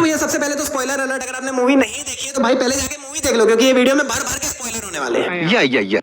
तो भैया सबसे पहले तो स्पॉइलर अलर्ट, अगर आपने मूवी नहीं देखी है तो भाई पहले जाके मूवी देख लो, क्योंकि ये वीडियो में भर भर के स्पॉइलर होने वाले हैं। या ये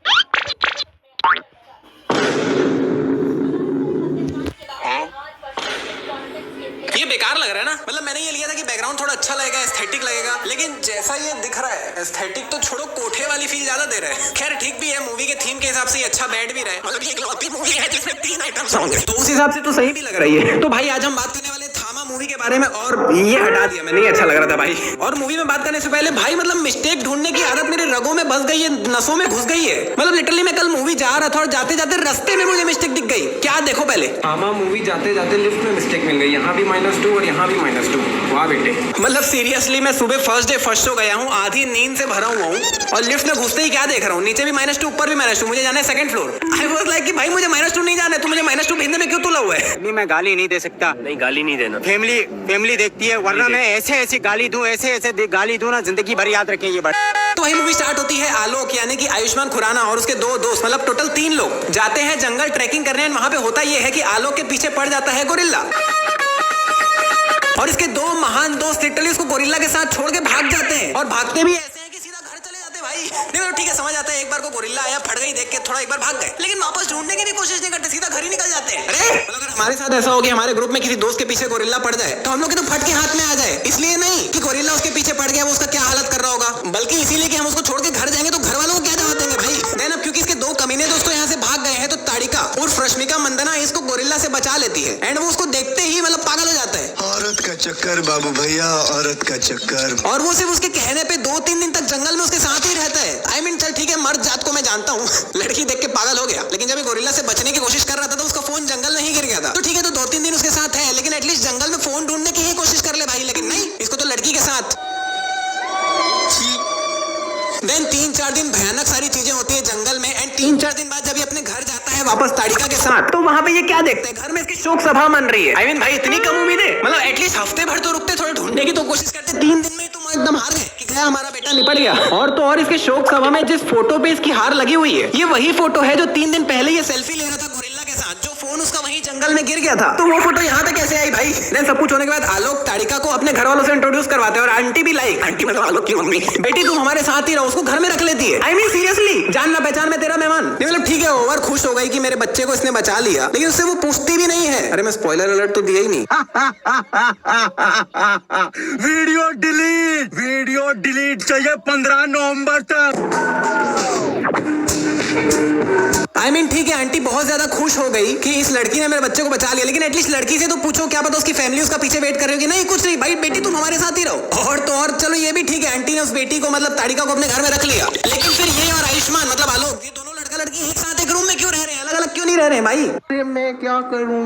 बेकार लग रहा है ना, मतलब मैंने ये लिया था कि बैकग्राउंड थोड़ा अच्छा लगेगा, एस्थेटिक लगेगा, लेकिन जैसा ये दिख रहा है एस्थेटिक तो छोड़ो, कोठे वाली फील ज्यादा दे रहा है। खैर ठीक भी है, मूवी के थीम के हिसाब से ये अच्छा बैठ भी रहा है, मतलब ये इकलौती मूवी है जिसमें 3 आइटम सॉन्ग है, तो उस हिसाब से तो सही भी लग रही है। तो भाई आज हम बात करने वाले थामा मूवी के बारे में, और ये हटा दिया मैंने, ये अच्छा लग रहा था भाई। और मूवी में बात करने से पहले भाई मतलब मिस्टेक ढूंढने की आदत मेरे रगों में बस गई है, नसों में घुस गई है। मतलब लिटरली मैं कल मूवी जा रहा था और जाते जाते रास्ते में मुझे मिस्टेक दिख गई। क्या देखो पहले, थामा मूवी जाते जाते लिफ्ट में मिस्टेक मिल गई, यहाँ भी -2 और यहाँ भी -2। वाह बेटे, मतलब सीरियसली मैं सुबह फर्स्ट डे फर्स्ट शो गया हूँ, आधी नींद से भरा हुआ हूँ और लिफ्ट में घुसते ही क्या देख रहा हूँ, नीचे भी -2 ऊपर भी -2, मुझे जाना है second floor. I was like कि भाई मुझे -2 नहीं जाना है, तू मुझे -2 भेजने में क्यों तुला हुआ है? नहीं, मैं गाली नहीं दे सकता। नहीं, गाली नहीं देना, फैमिली देखती है, वरना मैं ऐसे गाली दूं, ऐसे गाली दूं ना, जिंदगी भर याद रखें ये बात। तो वही मूवी स्टार्ट होती है। आलोक यानी कि आयुष्मान खुराना और उसके 2 दोस्त, मतलब टोटल 3 लोग जाते हैं जंगल ट्रैकिंग करने। वहां पे होता यह है कि आलोक के पीछे पड़ जाता है गोरिल्ला और इसके 2 महान दोस्त लिटरली उसको गोरिल्ला के साथ छोड़ के भाग जाते हैं, और भागते भी ऐसे हैं कि सीधा घर चले जाते हैं भाई। नहीं मतलब ठीक है, समझ आता है, एक बार को गोरिल्ला आया, फट गई देख के, थोड़ा एक बार भाग गए, लेकिन वापस ढूंढने की भी कोशिश नहीं करते, सीधा घर ही निकल जाते हैं। अरे मतलब अगर हमारे साथ ऐसा हो कि हमारे ग्रुप में किसी दोस्त के पीछे गोरिल्ला पड़ जाए तो हम लोग के तो फट के हाथ में आ जाए, इसलिए नहीं कि गोरिल्ला उसके पीछे पड़ गया वो उसका क्या हालत कर रहा होगा, बल्कि इसीलिए कि हम उसको छोड़ के घर जाएंगे तो घर वालों को क्या जवाब देंगे भाई। देन अब क्योंकि इसके 2 कमीने दोस्तों यहाँ से भाग गए हैं, तो ताड़िका उर्फ रश्मिका मंदना इसको गोरिल्ला से बचा लेती है, एंड वो उसको देखते ही मतलब पागल हो जाता है। औरत का चक्कर बाबू भैया, औरत का चक्कर। और वो सिर्फ उसके कहने पे 2-3 दिन तक जंगल में उसके साथ ही रहता है। आई मीन चल ठीक है, मर्द जात को मैं जानता हूँ, लड़की देख के पागल हो गया, लेकिन जब ये गोरिल्ला से बचने की कोशिश कर रहा था तो उसका फोन जंगल में ही गिर गया था। तो ठीक है, तो 2-3 दिन उसके साथ है, लेकिन एटलीस्ट जंगल में फोन ढूंढने की ही कोशिश कर ले भाई, लेकिन नहीं, इसको तो लड़की के साथ। देन 3-4 दिन भयानक सारी चीजें होती है जंगल में, एंड 3-4 दिन बाद जब ये अपने घर जाता है वापस ताड़िका के साथ, तो वहां पे ये क्या देखते हैं, घर में इसकी शोक सभा मन रही है। आई मीन भाई इतनी कम उम्मीदें, मतलब एटलीस्ट हफ्ते भर तो रुकते, थोड़े ढूंढने की तो कोशिश करते, 3 दिन में ही तुम एकदम हार गए कि गया हमारा बेटा निपट गया। और तो और इसके शोक सभा में जिस फोटो पे इसकी हार लगी हुई है, ये वही फोटो है जो 3 दिन पहले ये सेल्फी ले रहा था गोरिल्ला के साथ, जो फोन उसका वही जंगल में गिर गया था। तो वो फोटो यहाँ पे कैसे आई भाई? देन सब कुछ होने के बाद आलोक ताड़िका को अपने घर वालों से इंट्रोड्यूस करवाते हैं, और आंटी भी लाइक, आंटी मतलब आलोक की मम्मी, बेटी तुम हमारे साथ ही रहो, उसको घर में रख लेती है। आई मीन सीरियसली, जान ना पहचान में तेरा मेहमान। मतलब ठीक है, ओवर खुश हो गई कि मेरे बच्चे को इसने बचा लिया, लेकिन उससे वो पूछती भी नहीं है। अरे मैं स्पॉइलर अलर्ट तो दिया ही नहीं। वीडियो डिलीट चाहिए 15 नवंबर तक। आई मीन ठीक है, आंटी बहुत ज्यादा खुश हो गई कि इस लड़की ने मेरे बच्चे को बचा लिया, लेकिन एटलीस्ट लड़की से तो पूछो, क्या पता उसकी फैमिली उसका पीछे वेट कर रही होगी। नहीं, कुछ नहीं भाई, बेटी तुम हमारे साथ ही रहो। और तो और चलो ये भी ठीक है, आंटी ने उस बेटी को मतलब ताड़िका को अपने घर में रख लिया, लेकिन फिर ये और आयुष्मान मतलब आलोक, ये दोनों लड़का लड़की एक साथ एक रूम में क्यों रह रहे हैं, अलग अलग क्यों नहीं रह रहे हैं भाई? मैं क्या करूँ,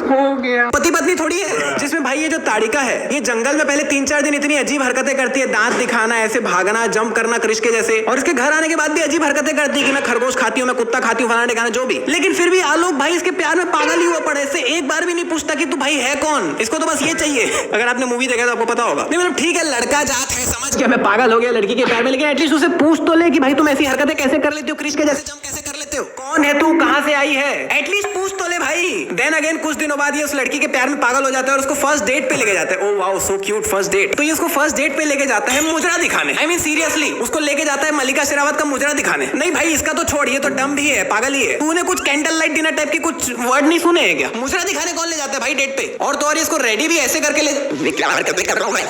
हो गया। पति पत्नी थोड़ी है, जिसमें भाई ये जो ताड़िका है ये जंगल में पहले 3-4 दिन इतनी अजीब हरकतें करती है, दांत दिखाना, ऐसे भागना, जंप करना कृष के जैसे, और इसके घर आने के बाद भी अजीब हरकतें करती है कि मैं खरगोश खाती हूँ, मैं कुत्ता खाती हूँ, फलाना ठिकाना जो भी, लेकिन फिर भी आलोक भाई इसके प्यार में पागल ही हुआ पड़े, इससे एक बार भी नहीं पूछता कि तू भाई है कौन, इसको तो बस ये चाहिए। अगर आपने मूवी देखा तो आपको पता होगा। नहीं मतलब ठीक है, लड़का जात है, समझ गया, मैं पागल हो गया लड़की के प्यार में, लेकिन एटलीस्ट उसे पूछ तो ले कि भाई तुम ऐसी हरकतें कैसे कर लेते हो, कृष के जैसे जंप कैसे कर लेते हो, कौन है तू, कहां से आई है, एटलीस्ट पूछ तो ले भाई। देन अगेन कुछ दिनों बाद ये उस लड़की के प्यार में पागल हो जाता है और उसको फर्स्ट डेट पे लेके जाता है। Oh wow, so cute first date. तो ये उसको फर्स्ट डेट पे लेके जाता है मुजरा दिखाने। आई मीन सीरियसली, उसको लेके जाता है मल्लिका शेरावत का मुजरा दिखाने। नहीं भाई इसका तो छोड़, ये तो डम भी है, पागल ही है। तूने कुछ कैंडल लाइट डिनर टाइप के कुछ वर्ड नहीं सुने हैं क्या? मुजरा दिखाने कौन ले जाता है भाई डेट पे? और तो और इसको रेडी भी ऐसे करके ले, क्या हरकतें कर रहा हूं मैं,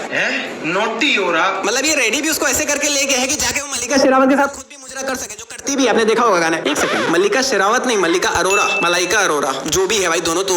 नोटी हो रहा, मतलब ये रेडी भी उसको ऐसे करके ले गया है कि जाके वो मल्लिका शेरावत के साथ खुद भी मुजरा कर सके, जो करती भी, आपने देखा होगा गाना। एक सेकंड, मल्लिका शेरावत नहीं, मल्लिका अरोरा, मलाइका अरोरा, जो भी है भाई, दोनों तो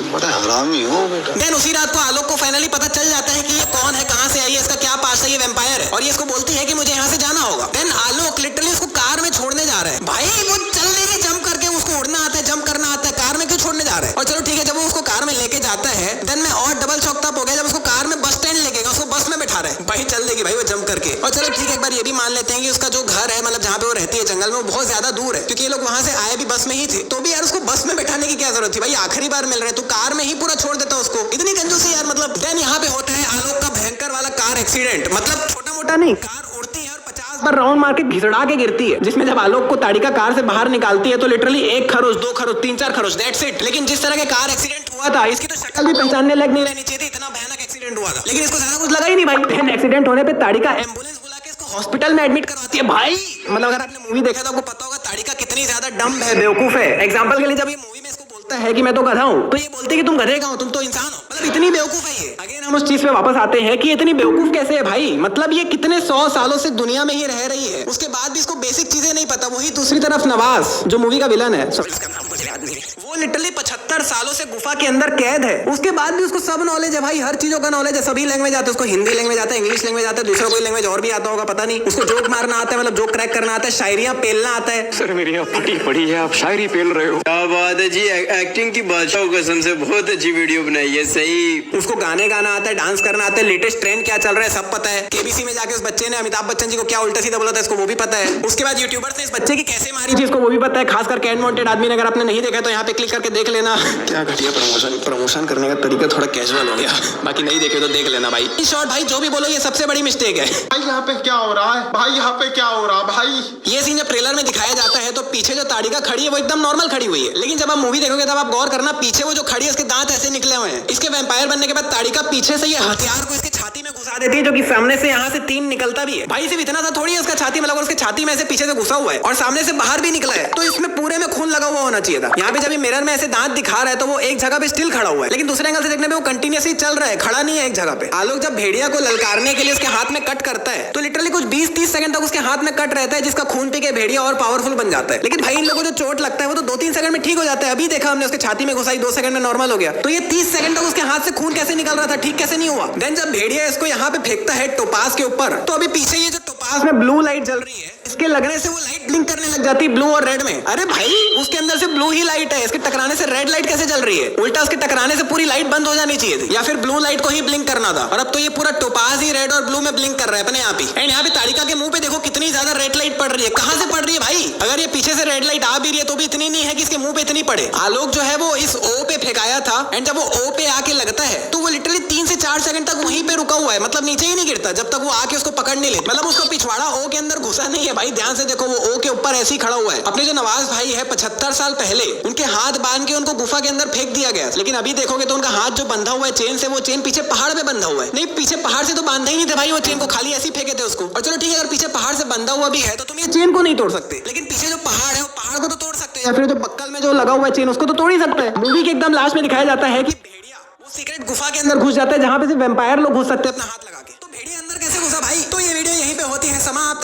बड़ा हरामी हो बेटा। देन उसी रात को आलोक को फाइनली पता चल जाता है कि ये कौन है, कहां से आई है, इसका क्या पास है, ये वैम्पायर है, और ये इसको बोलती है कि मुझे यहाँ से जाना होगा। देन आलोक लिटरली उसको कार में छोड़ने जा रहा है। भाई वो चल नहीं रही, जंप करके, उसको उड़ना आता है, जंप करना आता है, कार में क्यों छोड़ने जा रहा है? और चलो ठीक है, जब वो उसको कार में लेके जाता है, देन मैं और डबल चौक हो गया जब उसको कार में बस स्टैंड लेके गया, उसको बस में बैठा रहा है। भाई चल देगी भाई वो जंप करके। और चलो ठीक है, एक बार ये भी मान लेते हैं कि उसका जो घर है, मतलब जहाँ पे वो रहती है जंगल में, वो बहुत ज्यादा दूर है, क्योंकि ये लोग वहां से आए भी बस में ही थे, तो भी यार उसको बस में बैठाने की क्या जरूरत थी भाई? आखिरी बार मिल रहे तो कार में ही पूरा छोड़ देता उसको, इतनी कंजूसी यार, मतलब। देन यहाँ पे होता है आलोक का भयंकर वाला कार एक्सीडेंट, मतलब छोटा मोटा नहीं, कार उड़ती है और 50 बार राउंड मार के घिसड़ा के गिरती है, जिसमें जब आलोक को ताड़िका कार से बाहर निकालती है तो लिटरली 1 खरोच 2 खरोच 3-4 खरोच, दैट्स इट। लेकिन जिस तरह के कार एक्सीडेंट हुआ था, इसकी तो शक्ल भी पहचानने लायक नहीं रहनी चाहिए थी, इतना भयानक एक्सीडेंट एक्सीडेंट हुआ था, लेकिन इसको ज्यादा कुछ लगा ही नहीं भाई। बहन एक्सीडेंट होने पे ताड़िका एम्बुलेंस बुला के इसको हॉस्पिटल में एडमिट करवाती है भाई। मतलब अगर आपने मूवी देखा तो आपको पता होगा ताड़िका कितनी ज्यादा डम्ब है, बेवकूफ है। एग्जाम्पल के लिए जब ये मूवी में इसको बोलता है कि मैं तो गधा हूँ, तो ये बोलते कि तुम गधे का हो, तुम तो इंसान हो। मतलब इतनी बेवकूफ है ये। अगेन हम उस चीज पे वापस आते हैं कि इतनी बेवकूफ कैसे है भाई। मतलब ये कितने 100 सालों से दुनिया में ही रह रही है, उसके बाद भी इसको बेसिक चीजें नहीं पता। वही दूसरी तरफ नवाज जो मूवी का विलन है, इसका नाम मुझे याद नहीं, वो लिटरली 75 सालों से गुफा के अंदर कैद है, उसके बाद भी उसको सब नॉलेज है भाई, हर चीजों का नॉलेज है, सभी लैंग्वेज आता है उसको। हिंदी लैंग्वेज आता है, इंग्लिश लैंग्वेज आता है, दूसरा कोई लैंग्वेज और भी आता होगा पता नहीं। उसको जोक मारना आता है, मतलब जोक क्रैक करना आता है, शायरियां पेलना आता है। सर मेरी आप फटी पड़ी है, आप शायरी पेल रहे हो। क्या बात है जी, एक्टिंग की बादशाह कसम से बहुत अच्छी वीडियो बनाई है। सही, उसको गाने गाना आता है, डांस करना आता है, लेटेस्ट ट्रेंड क्या चल रहा है सब पता है। केबीसी में जाके उस बच्चे ने अमिताभ बच्चन जी को क्या उल्टा सीधा बोला था इसको वो भी पता है। उसके बाद यूट्यूबर्स ने इस बच्चे की कैसे मारी थी इसको वो भी पता है, खासकर कैन वांटेड आदमी ने। अगर आपने नहीं देखा तो यहाँ पे क्लिक करके देख लेना। क्या घटिया प्रमोशन करने का तरीका थोड़ा कैजुअल हो गया, बाकी नहीं देखे तो देख लेना भाई। शॉर्ट भाई जो भी बोलो ये सबसे बड़ी मिस्टेक है भाई। यहाँ पे क्या हो रहा है भाई, यहाँ पे क्या हो रहा है भाई। ये सीन जब ट्रेलर में दिखाया जाता है तो पीछे जो ताड़िका खड़ी है वो एकदम नॉर्मल खड़ी हुई है, लेकिन जब आप मूवी देखोगे तब आप गौर करना पीछे वो जो खड़ी है उसके दांत ऐसे निकले हुए हैं। इसके वैम्पायर बनने के बाद ताड़िका पीछे से ये हथियार को इसके छाती में घुसा देती है, जो कि सामने से यहाँ से 3 निकलता भी है भाई। सिर्फ इतना सा थोड़ी है उसका छाती में लगा, उसके छाती में ऐसे पीछे से घुसा हुआ है और सामने से बाहर भी निकला है, तो इसमें पूरे में खून लगा हुआ होना चाहिए था। यहाँ पे जब मिरर में ऐसे दांत दिखा रहा है तो वो एक जगह पे स्टिल खड़ा हुआ है, लेकिन दूसरे एंगल से देखने पे वो कंटिन्यूसली चल रहा है, खड़ा नहीं है एक जगह पे। आलोक जब भेड़िया को ललकारने के लिए उसके हाथ में कट करता है तो लिटरली कुछ 20-30 सेकंड तक उसके हाथ में कट रहता है, जिसका खून पी के भेड़िया और पावरफुल बन जाता है। लेकिन भाई इन लोगों को जो चोट लगता है वो तो 2-3 सेकंड में ठीक हो जाता है। अभी देखा हमने उसके छाती में घुसाई, 2 सेकंड में नॉर्मल हो गया, तो ये 30 सेकंड तक उसके हाथ से खून कैसे निकल रहा था, ठीक कैसे नहीं हुआ। देन जब भेड़िया इसको यहाँ पे फेंकता है टोपास के ऊपर, तो अभी पीछे ये जो टोपास में ब्लू लाइट जल रही है, इसके लगने से वो लाइट ब्लिंक करने लग जाती है ब्लू और रेड में। अरे भाई उसके अंदर से ब्लू ही लाइट है, इसके टकराने से रेड लाइट कैसे जल रही है। उल्टा उसके टकराने से पूरी लाइट बंद हो जानी चाहिए थी, या फिर ब्लू लाइट को ही ब्लिंक करना था। और अब तो ये पूरा टोपास ही रेड और ब्लू में ब्लिंक कर रहा है अपने आप ही। एंड यहाँ पे ताड़िका के मुंह पे देखो कितनी ज्यादा रेड लाइट पड़ रही है, कहां से पड़ रही है भाई। अगर ये पीछे से रेड लाइट आ भी रही है तो भी इतनी नहीं है कि इसके मुंह पे इतनी पड़े। आलोक जो है वो इस ओ पे फेंकाया था, एंड जब वो ओ पे आके लगता है तो वो लिटरली 3 से 4 सेकंड तक वहीं पे रुका हुआ है, मतलब नीचे ही नहीं गिरता जब तक वो आके उसको पकड़ नहीं ले। मतलब उसको पिछवाड़ा ओ के अंदर घुसा नहीं है भाई, ध्यान से देखो वो ओ के ऊपर ऐसे ही खड़ा हुआ है। अपने जो नवाज भाई है 75 साल पहले उनके हाथ बांध के उनको गुफा के अंदर फेंक दिया गया, लेकिन अभी देखोगे तो उनका हाथ जो बंधा हुआ है चेन से, वो चेन पीछे पहाड़ पे बंधा हुआ है। नहीं, पीछे पहाड़ से तो बांधा ही नहीं थे भाई वो चेन को, खाली ऐसे ही फेंके थे उसको। और चलो ठीक है, अगर पीछे पहाड़ से बंधा हुआ भी है तो तुम ये चेन को नहीं तोड़ सकते, लेकिन पीछे जो पहाड़ है वो पहाड़ को तो तोड़ सकते हैं, या फिर जो बक्कल में जो लगा हुआ है चेन उसको तो तोड़ ही सकते हैं। मूवी के एकदम लास्ट में दिखाया जाता है कि भेड़िया वो सीक्रेट गुफा के अंदर घुस जाता है जहां पे सिर्फ वैम्पायर लोग घुस सकते हैं अपना हाथ लगा के। तो भेड़िया अंदर कैसे घुसा भाई। तो ये वीडियो यहीं पे होती है समाप्त।